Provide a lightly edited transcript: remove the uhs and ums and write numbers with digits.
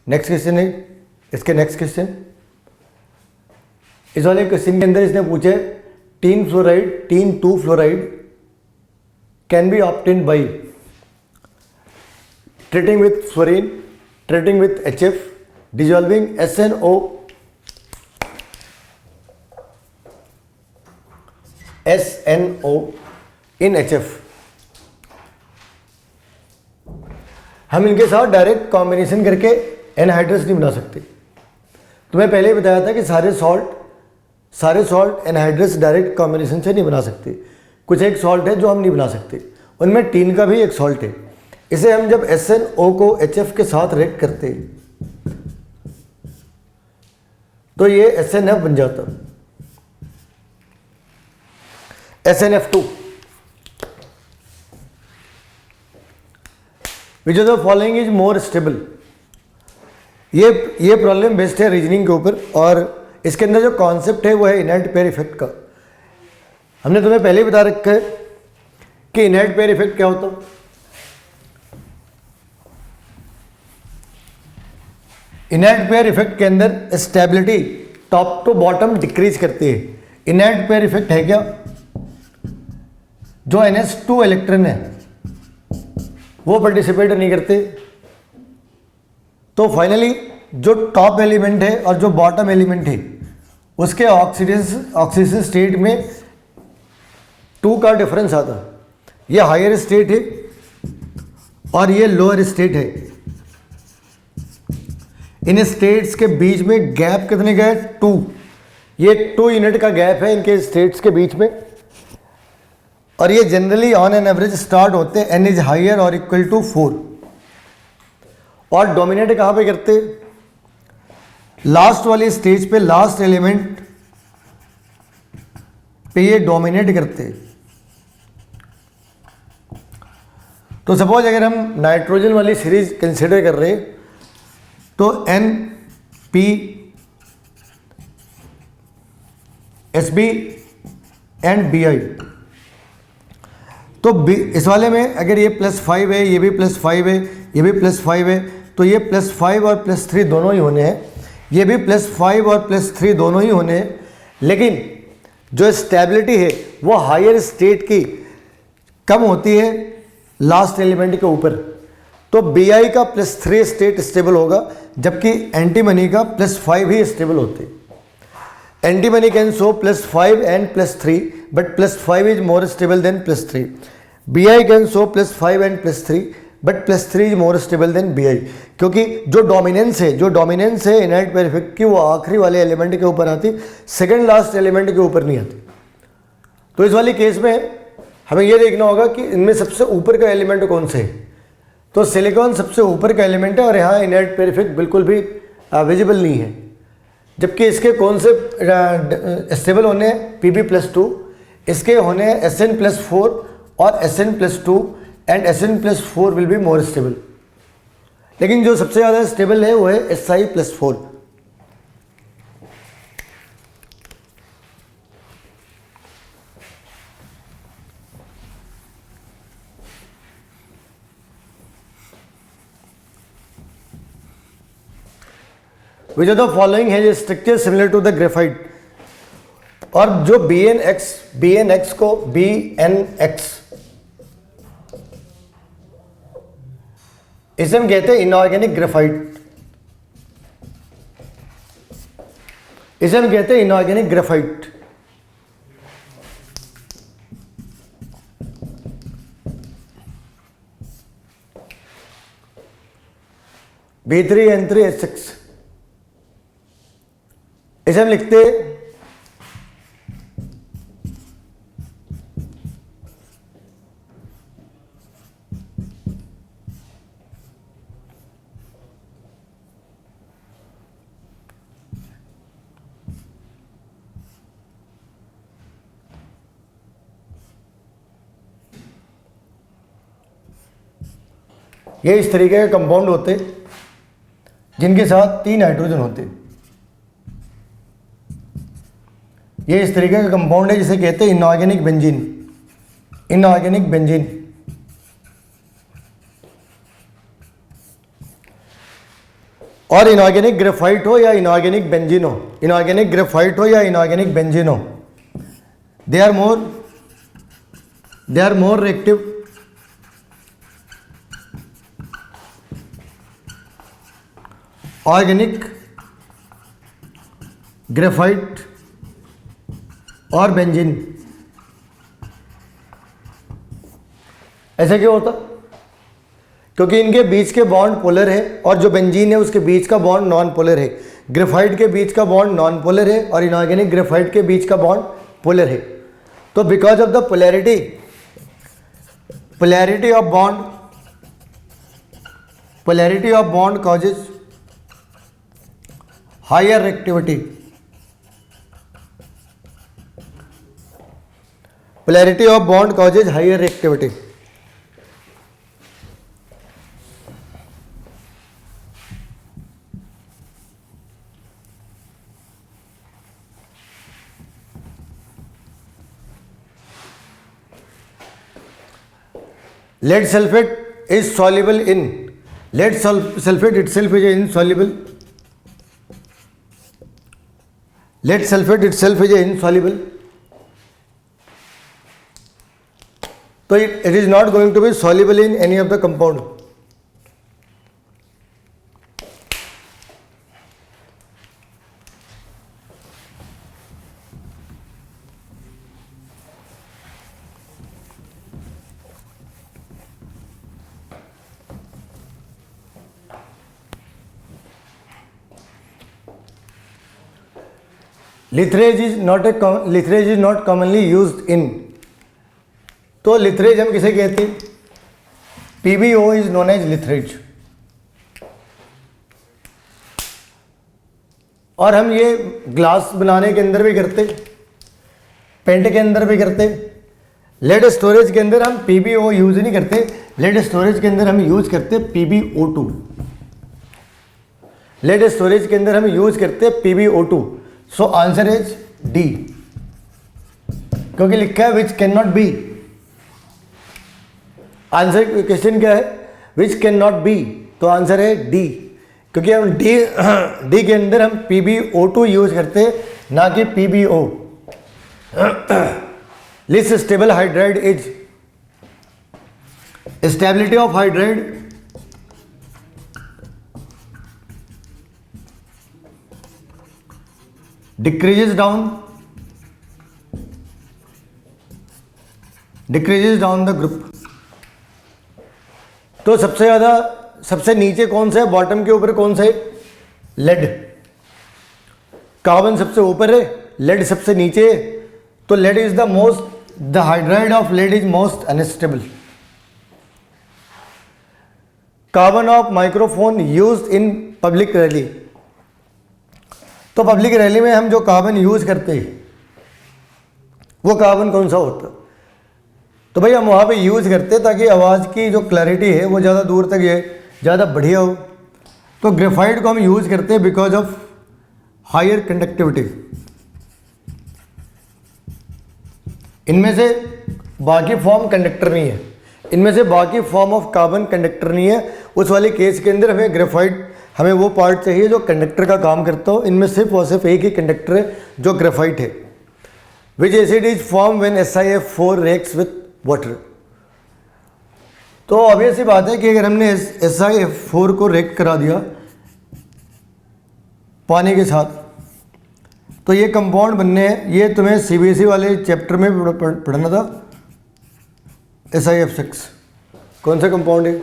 Next question है इसके next question, इस वाले क्वेश्चन के अंदर इसने पूछे tin fluoride, tin 2 fluoride can be obtained by treating with fluorine, treating with HF, dissolving SNO in HF। हम इनके साथ डायरेक्ट कॉम्बिनेशन करके एनहाइड्रस नहीं बना सकते। तुम्हें पहले ही बताया था कि सारे सॉल्ट एनहाइड्रस डायरेक्ट कॉम्बिनेशन से नहीं बना सकते। कुछ एक सॉल्ट है जो हम नहीं बना सकते, उनमें टीन का भी एक सॉल्ट है। इसे हम जब SNO को HF के साथ रिएक्ट करते तो ये SNF बन जाता, SNF2। Which of the following is more stable. ये प्रॉब्लम बेस्ड है रीजनिंग के ऊपर, और इसके अंदर जो कॉन्सेप्ट है वो है इनहैरेंट पेयर इफेक्ट का। हमने तुम्हें पहले ही बता रखा है कि इनहैरेंट पेयर इफेक्ट क्या होता है। इनहैरेंट पेयर इफेक्ट के अंदर stability top to bottom decrease करती है। इनहैरेंट पेयर इफेक्ट है क्या, जो NH2 इलेक्ट्रॉन है वो पार्टिसिपेट नहीं करते, तो फाइनली जो टॉप एलिमेंट है और जो बॉटम एलिमेंट है उसके ऑक्सीडेशन स्टेट में 2 का डिफरेंस आता है। ये हायर स्टेट है और ये लोअर स्टेट है। इन स्टेट्स के बीच में गैप कितने का है, 2। ये 2 यूनिट का गैप है इनके स्टेट्स के बीच में, और ये generally on an average start होते हैं N इज हायर और इक्वल टू 4। और डोमिनेट कहाँ पे करते, लास्ट वाली स्टेज पे, लास्ट एलिमेंट पे ये डोमिनेट करते। तो सपोज अगर हम नाइट्रोजन वाली सीरीज कंसिडर कर रहे हैं तो N P SB and BI। तो इस वाले में अगर ये +5 है, ये भी +5 है, ये भी +5 है, तो ये +5 और +3 दोनों ही होने हैं, ये भी +5 और +3 दोनों ही होने हैं। लेकिन जो स्टेबिलिटी है वो हायर स्टेट की कम होती है लास्ट एलिमेंट के ऊपर। तो BI का +3 स्टेट स्टेबल होगा, जबकि एंटीमनी का +5 ही स्टेबल होते। Antimony can show +5 and +3, but +5 is more stable then +3। BI can show +5 and +3, but +3 is more stable then BI, क्योंकि जो डोमिनेंस है इनहैरेंट पेयर इफेक्ट की, वो आखिरी वाले एलिमेंट के ऊपर आती, सेकंड लास्ट एलिमेंट के ऊपर नहीं आती। तो इस वाली केस में हमें यह देखना होगा कि इनमें सबसे ऊपर का एलिमेंट कौन से है। तो सिलिकॉन सबसे ऊपर का एलिमेंट है और यहाँ इनहैरेंट पेयर इफेक्ट बिल्कुल भी विजिबल नहीं है, जबकि इसके कौन से स्टेबल होने हैं, Pb+2, इसके होने हैं Sn+4 और Sn+2, and Sn+4 will be more stable. लेकिन जो सबसे ज़्यादा स्टेबल है वो है Si+4। Which of the following है structure similar to the graphite. और जो BnX को BnX इसे हम कहते हैं इनऑर्गेनिक ग्रेफाइट, इसे हम कहते हैं इनऑर्गेनिक ग्रेफाइट। B3N3H6 इसे हम लिखते ये इस तरीके के कंपाउंड होते जिनके साथ 3 हाइड्रोजन होते। ये इस तरीके का कंपाउंड है जिसे कहते हैं इनऑर्गेनिक बेंजीन। इनऑर्गेनिक बेंजीन और इनऑर्गेनिक ग्रेफाइट हो या इनऑर्गेनिक बेंजीन हो, इनऑर्गेनिक ग्रेफाइट हो या इनऑर्गेनिक बेंजीन हो, they are more reactive organic graphite और बेंजीन। ऐसा क्यों होता? क्योंकि इनके बीच के बॉन्ड पोलर है और जो बेंजीन है उसके बीच का बॉन्ड नॉन पोलर है। ग्रेफाइट के बीच का बॉन्ड नॉन पोलर है और इनऑर्गेनिक ग्रेफाइट के बीच का बॉन्ड पोलर है। तो because of the polarity of bond causes higher reactivity. Polarity of bond causes higher reactivity. Lead sulfate is soluble in, lead sulfate itself is insoluble. Lead sulfate itself is insoluble. So it is not going to be soluble in any of the compound. Litharge is not commonly used in. तो litharge हम किसे कहते हैं? PbO is known as litharge. और हम ये glass बनाने के अंदर भी करते, पेंट के अंदर भी करते। लेड स्टोरेज के अंदर हम PbO यूज नहीं करते, लेड स्टोरेज के अंदर हम यूज करते PbO2। लेड स्टोरेज के अंदर हम यूज करते PbO2। So answer is D, क्योंकि लिखा है which can not be. Answer question क्या है? विच कैन नॉट बी, तो आंसर है डी, क्योंकि हम डी के अंदर हम PbO2 यूज करते हैं, ना कि PbO। List stable hydride is, stability of hydride decreases down the group। तो सबसे नीचे कौन सा है? बॉटम के ऊपर कौन सा है? लेड। कार्बन सबसे ऊपर है, लेड सबसे नीचे है। तो lead is the hydride of lead is most unstable. Carbon of microphone used in public rally. तो पब्लिक रैली में हम जो कार्बन यूज करते हैं वो कार्बन कौन सा होता? तो भाई हम वहाँ पे यूज करते ताकि आवाज़ की जो क्लैरिटी है वो ज़्यादा दूर तक ये ज़्यादा बढ़िया हो। तो ग्रेफाइट को हम यूज करते हैं बिकॉज ऑफ हायर कंडक्टिविटी। इनमें से बाकी फॉर्म कंडक्टर नहीं है, इनमें से बाकी फॉर्म ऑफ कार्बन कंडक्टर नहीं है। उस वाले केस के अंदर हमें ग्रेफाइट, हमें वो पार्ट चाहिए जो कंडक्टर का काम करता हो। इनमें सिर्फ और सिर्फ एक ही कंडक्टर है जो ग्रेफाइट है। विच acid is form when SiF4 reacts with water. तो ऑब्वियस सी बात है कि अगर हमने SiF4 को रिएक्ट करा दिया पानी के साथ तो ये कंपाउंड बनने हैं। ये तुम्हें CBSE वाले चैप्टर में पढ़ना था। SiF6 कौन सा कंपाउंड है?